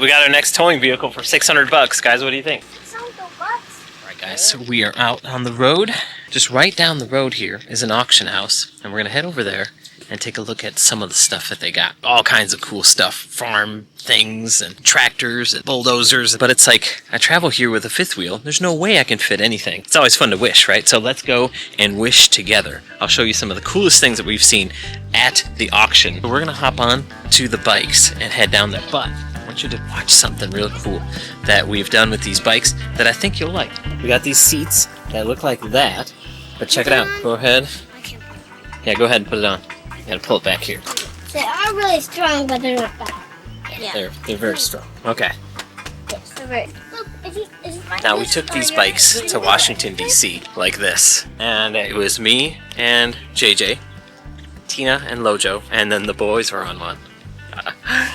We got our next towing vehicle for 600 bucks, guys. What do you think? Alright guys, so we are out on the road. Just right down the road here is an auction house, and we're gonna head over there and take a look at some of the stuff that they got. All kinds of cool stuff, farm things and tractors and bulldozers. But it's like, I travel here with a fifth wheel. There's no way I can fit anything. It's always fun to wish, right? So let's go and wish together. I'll show you some of the coolest things that we've seen at the auction. We're gonna hop on to the bikes and head down there. But I want you to watch something real cool that we've done with these bikes that I think you'll like. We got these seats that look like that, but check it out. Go ahead. Yeah, go ahead and put it on. You gotta pull it back here. They are really strong, but they're not bad. Yeah. They're very strong. Okay. Yes, they're very. Look, Now we took these bikes to Washington, D.C. like this. And it was me and JJ, Tina and Lojo, and then the boys were on one.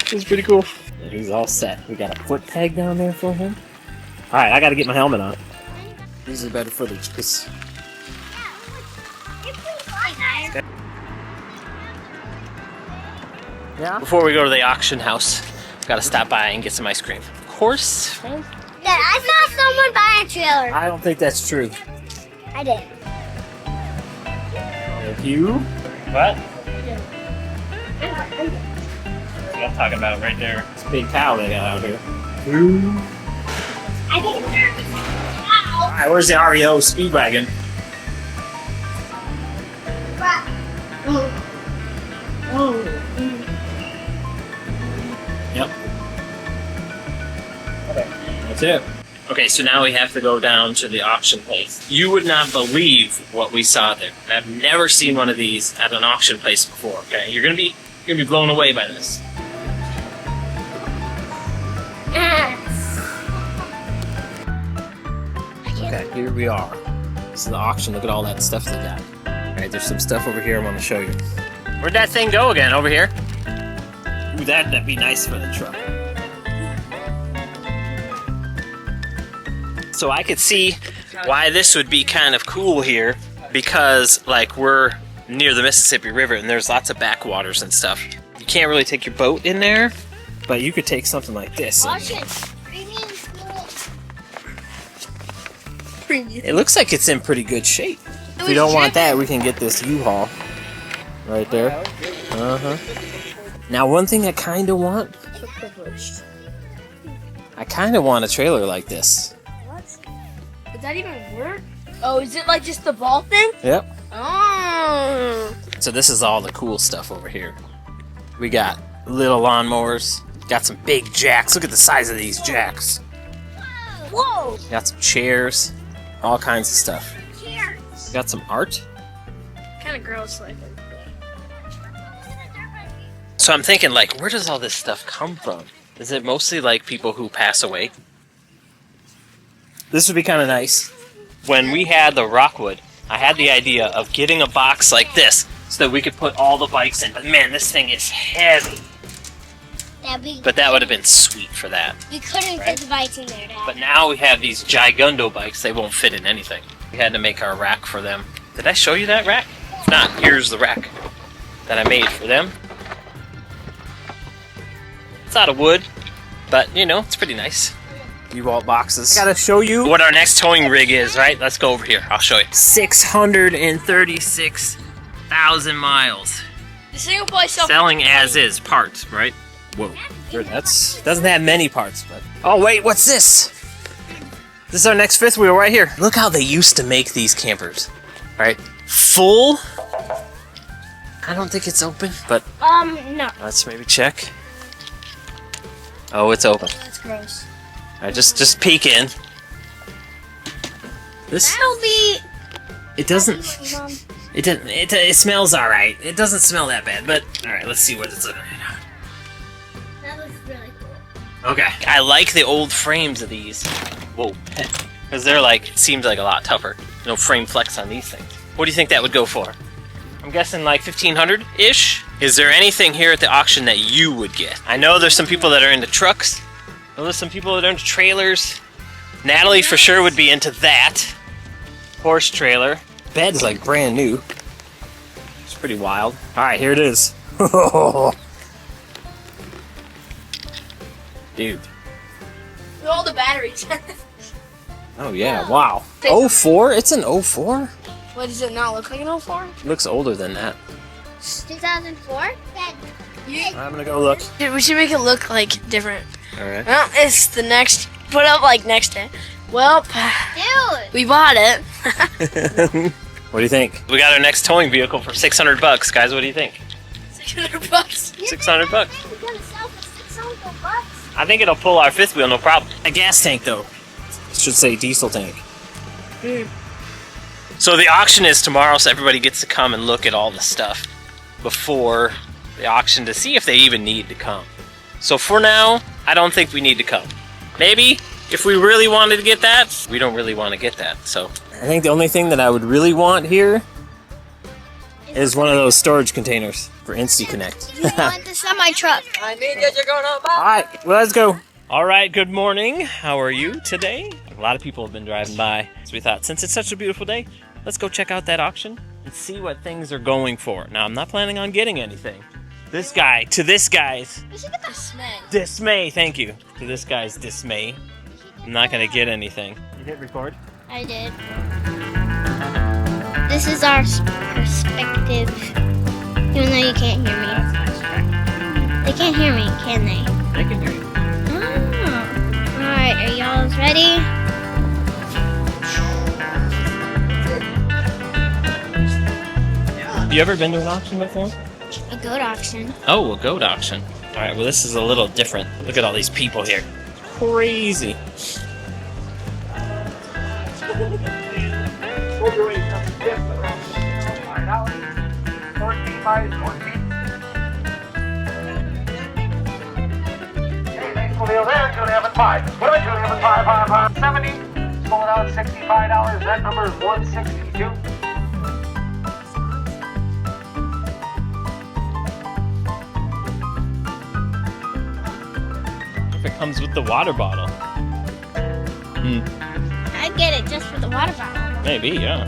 It was pretty cool. And he's all set. We got a foot peg down there for him. Alright, I gotta get my helmet on. These are better footage, because... Yeah? Before we go to the auction house, gotta stop by and get some ice cream. Of course. Dad, I saw someone buy a trailer. I don't think that's true. I did. Thank you. What? What I'm talking about right there. It's a big cow they got out here. Ooh. I think it's Alright, where's the REO Speedwagon? Yep. Okay, that's it. Okay, so now we have to go down to the auction place. You would not believe what we saw there. I've never seen one of these at an auction place before. Okay, you're gonna be blown away by this. Okay, here we are. This is the auction. Look at all that stuff they got. Alright, there's some stuff over here I want to show you. Where'd that thing go again? Over here? Ooh, that'd be nice for the truck. So I could see why this would be kind of cool here, because like we're near the Mississippi River and there's lots of backwaters and stuff. You can't really take your boat in there, but you could take something like this. Watch it. It looks like it's in pretty good shape. If we don't want that, we can get this U-Haul right there. Uh-huh. Now, one thing I kind of want, I kind of want a trailer like this. What? Would that even work? Oh, is it like just the ball thing? Yep. Oh. So this is all the cool stuff over here. We got little lawnmowers, got some big jacks. Look at the size of these jacks. Whoa. Got some chairs, all kinds of stuff. Cheers. Got some art. Kind of gross, like. So I'm thinking, like, where does all this stuff come from? Is it mostly like people who pass away? This would be kind of nice. When we had the Rockwood, I had the idea of getting a box like this so that we could put all the bikes in. But man, this thing is heavy. But that would have been sweet for that. We couldn't right? get the bikes in there, Dad. But now we have these Gigundo bikes. They won't fit in anything. We had to make our rack for them. Did I show you that rack? If not, here's the rack that I made for them. It's out of wood, but you know, it's pretty nice. U-Haul boxes. I gotta show you what our next towing rig is, right? Let's go over here. I'll show you. 636,000 miles. This thing will probably sell Selling as is parts, right? Whoa. That's doesn't have many parts, but. Oh wait, what's this? This is our next fifth wheel right here. Look how they used to make these campers. Right? Full. I don't think it's open, but no. let's maybe check. Oh, it's open. That's gross. Alright, just peek in. This That'll be. it doesn't it smells alright. It doesn't smell that bad, but alright, let's see what it's in. That looks really cool. Okay. I like the old frames of these. Whoa. Because they're like, it seems like a lot tougher. No frame flex on these things. What do you think that would go for? I'm guessing like 1,500-ish? Is there anything here at the auction that you would get? I know there's some people that are into trucks. I know there's some people that are into trailers. Natalie for sure would be into that. Horse trailer. Bed's like brand new. It's pretty wild. Alright, here it is. Dude. With all the batteries. Oh yeah, wow. 04? It's an 04? What, does it not look like an 04? Looks older than that. 2004? I'm gonna go look. Dude, we should make it look like different. Alright. Well, it's the next. Put up like next day. Well, Dude! we bought it. What do you think? We got our next towing vehicle for $600, guys. What do you think? $600. $600. You're gonna sell for $600? I think it'll pull our fifth wheel, no problem. A gas tank, though. It should say diesel tank. So the auction is tomorrow, so everybody gets to come and look at all the stuff before the auction to see if they even need to come. So for now, I don't think we need to come. Maybe if we really wanted to get that, we don't really want to get that. So I think the only thing that I would really want here is one of those storage containers for INSTY Connect. You want the semi-truck? I mean that you're gonna buy. All right, well, let's go. All right, good morning. How are you today? A lot of people have been driving by, so we thought since it's such a beautiful day, let's go check out that auction and see what things are going for. Now, I'm not planning on getting anything. This guy's dismay, thank you. To this guy's dismay, I'm not gonna get anything. You hit record? I did. This is our perspective. Even though you can't hear me. They can't hear me, can they? I can hear you. Oh. Alright, are y'all ready? You ever been to an auction before? A goat auction. Oh, a goat auction. All right, well, this is a little different. Look at all these people here. Crazy. $70, pull it out $65. That number is 162. If it comes with the water bottle. I'd get it just for the water bottle. Maybe, yeah.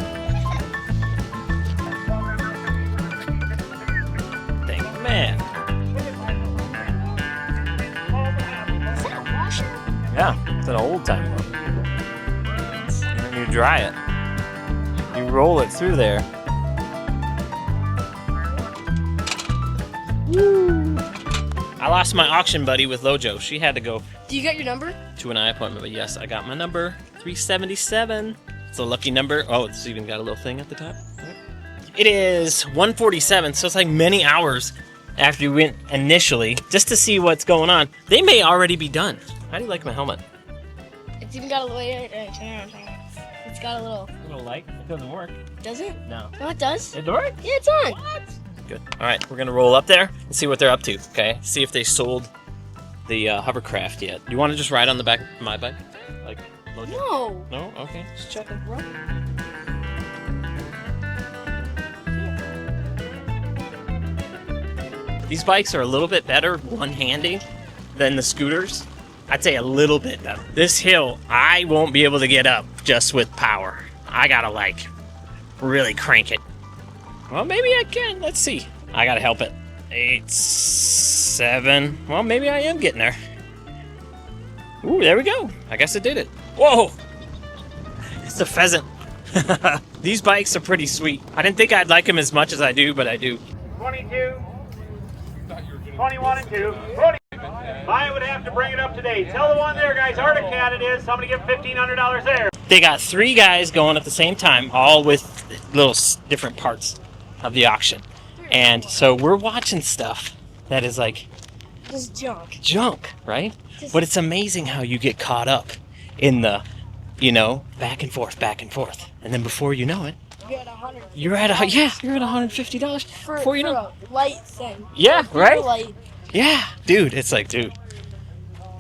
Dang, man. Is that a washer? Yeah, it's an old time one. And then you dry it. You roll it through there. I lost my auction buddy with Lojo. She had to go Do you get your number? to an eye appointment, but yes, I got my number, 377. It's a lucky number. Oh, it's even got a little thing at the top. It is 1:47, so it's like many hours after we went initially, just to see what's going on. They may already be done. How do you like my helmet? It's even got a little. It's got a little. Light? It doesn't work. Does it? No. No, it does. It works? Yeah, it's on. Good. All right, we're gonna roll up there and see what they're up to. Okay, see if they sold the hovercraft yet. You want to just ride on the back of my bike, like Lojo? No. No. Okay, just checking. These bikes are a little bit better one-handing than the scooters. I'd say a little bit better. This hill, I won't be able to get up just with power. I gotta like really crank it. Well, maybe I can. Let's see. I gotta help it. 8, 7. Well, maybe I am getting there. Ooh, there we go. I guess it did it. Whoa! It's a pheasant. These bikes are pretty sweet. I didn't think I'd like them as much as I do, but I do. 22, 21 and 2, 20. I would have to bring it up today. Tell the one there, guys, Arctic Cat it is. Somebody give $1,500 there. They got 3 guys going at the same time, all with little different parts of the auction. And so we're watching stuff that is like Just junk. right? But it's amazing how you get caught up in the, back and forth. And then before you know it, you're at $150 before you know. For a light thing. Yeah, For right? a light. Yeah, dude, it's like, dude,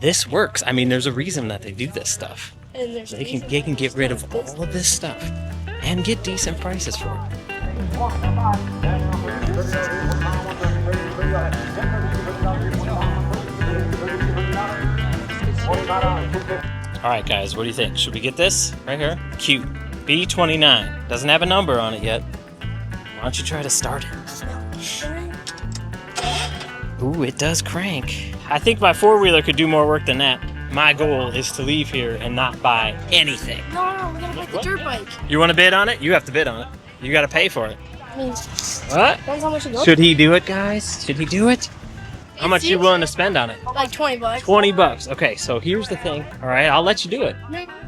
this works. I mean, there's a reason that they do this stuff. And there's They can get rid of all of this stuff and get decent prices for it. All right, guys, what do you think? Should we get this right here? Cute. B29. Doesn't have a number on it yet. Why don't you try to start it? Ooh, it does crank. I think my four-wheeler could do more work than that. my goal is to leave here and not buy anything. No, we're gonna buy the dirt bike. You want to bid on it? You have to bid on it. You got to pay for it. I mean, What? depends how much it goes. Should he do it, guys? Should he do it? How much you willing to spend on it? Like 20 bucks. 20 bucks. Okay, so here's the thing. All right, I'll let you do it.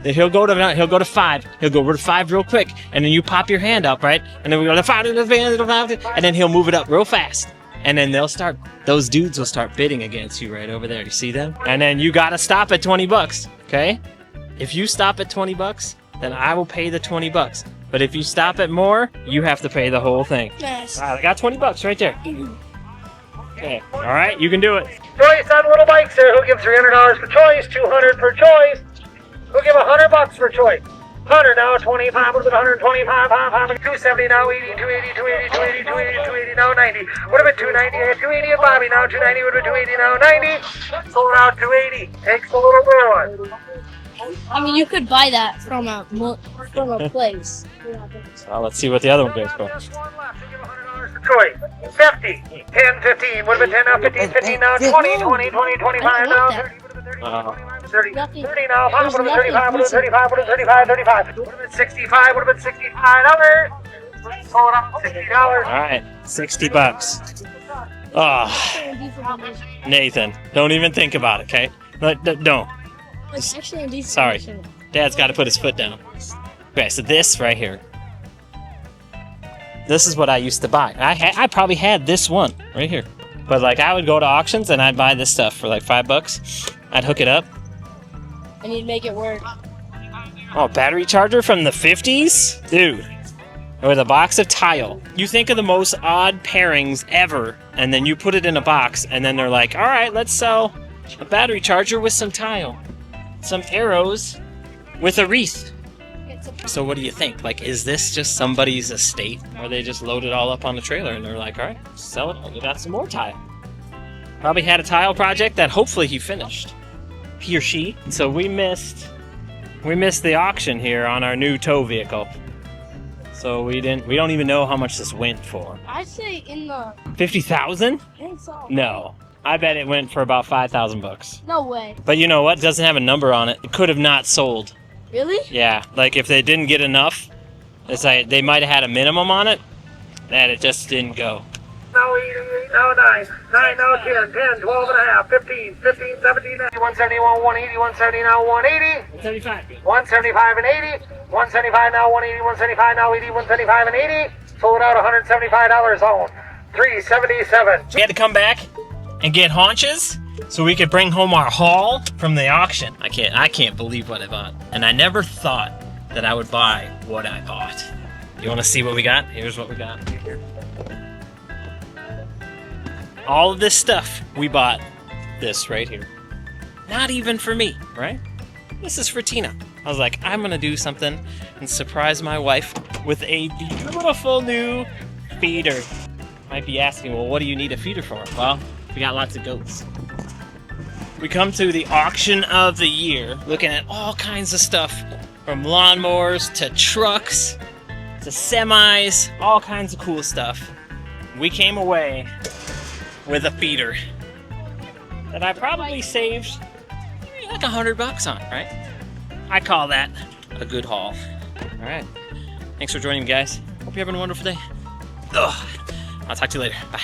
Then he'll go to 5. He'll go over to 5 real quick, and then you pop your hand up, right? And then we go to 5, and then he'll move it up real fast. And then those dudes will start bidding against you right over there. You see them? And then you gotta stop at 20 bucks, okay? If you stop at 20 bucks, then I will pay the 20 bucks. But if you stop at more, you have to pay the whole thing. Yes. All right, I got 20 bucks right there. Okay, all right, you can do it. Choice on little bikes there. Who'll give $300 for choice? 200 per choice. Who'll give 100 bucks for choice? 100 now, 25, what is it, 125, 270 now, 80, 280, 280, 280, 280, 280 now, 90. What about 290? I had 280 at Bobby now, 290, what about 280 now, 90. Sold out 280. Takes a little more. I mean, you could buy that from a place. So let's see what the other one goes for. Choice. 50, 10, 15. What about 10 now, 15, 15 now, 20, 20, 20, 25 now, 30. 30, 30 now, what about 35, what about 35, what about 35, 35. What about 65, what about 65 dollars? Sold out $60. All right, 60 bucks. Oh, Nathan, don't even think about it, okay? Don't. It's actually in decent Sorry. condition. Dad's got to put his foot down. Okay, so this right here. This is what I used to buy. I probably had this one right here. But like I would go to auctions and I'd buy this stuff for like $5. I'd hook it up. And you'd make it work. Oh, battery charger from the 50s? Dude. With a box of tile. You think of the most odd pairings ever, and then you put it in a box, and then they're like, all right, let's sell a battery charger with some tile. Some arrows with a wreath. So what do you think? Like, is this just somebody's estate? Or they just load it all up on the trailer and they're like, all right, sell it. We got some more tile. Probably had a tile project that hopefully he finished. He or she. So we missed the auction here on our new tow vehicle. So we don't even know how much this went for. I'd say in the... 50,000? I think so. No. I bet it went for about 5,000 bucks. No way. But you know what? It doesn't have a number on it. It could have not sold. Really? Yeah, like if they didn't get enough, it's like they might have had a minimum on it, that it just didn't go. Now 88, now 9, 9 now 10, 10, 12 and a half, 15, 15, 17, 171, 180, 170 now 180, 175. 175 and 80, 175 now 180, 175 now 80, 175 and 80, sold out $175 on 377. We had to come back and get haunches so we could bring home our haul from the auction. I can't believe what I bought. And I never thought that I would buy what I bought. You want to see what we got? Here's what we got. All of this stuff, we bought this right here. Not even for me, right? This is for Tina. I was like, I'm gonna do something and surprise my wife with a beautiful new feeder. Might be asking, well, what do you need a feeder for? Well, we got lots of goats. We come to the auction of the year, looking at all kinds of stuff, from lawnmowers to trucks to semis, all kinds of cool stuff. We came away with a feeder that I probably saved like $100 on, right? I call that a good haul. All right. Thanks for joining me, guys. Hope you're having a wonderful day. Ugh. I'll talk to you later. Bye.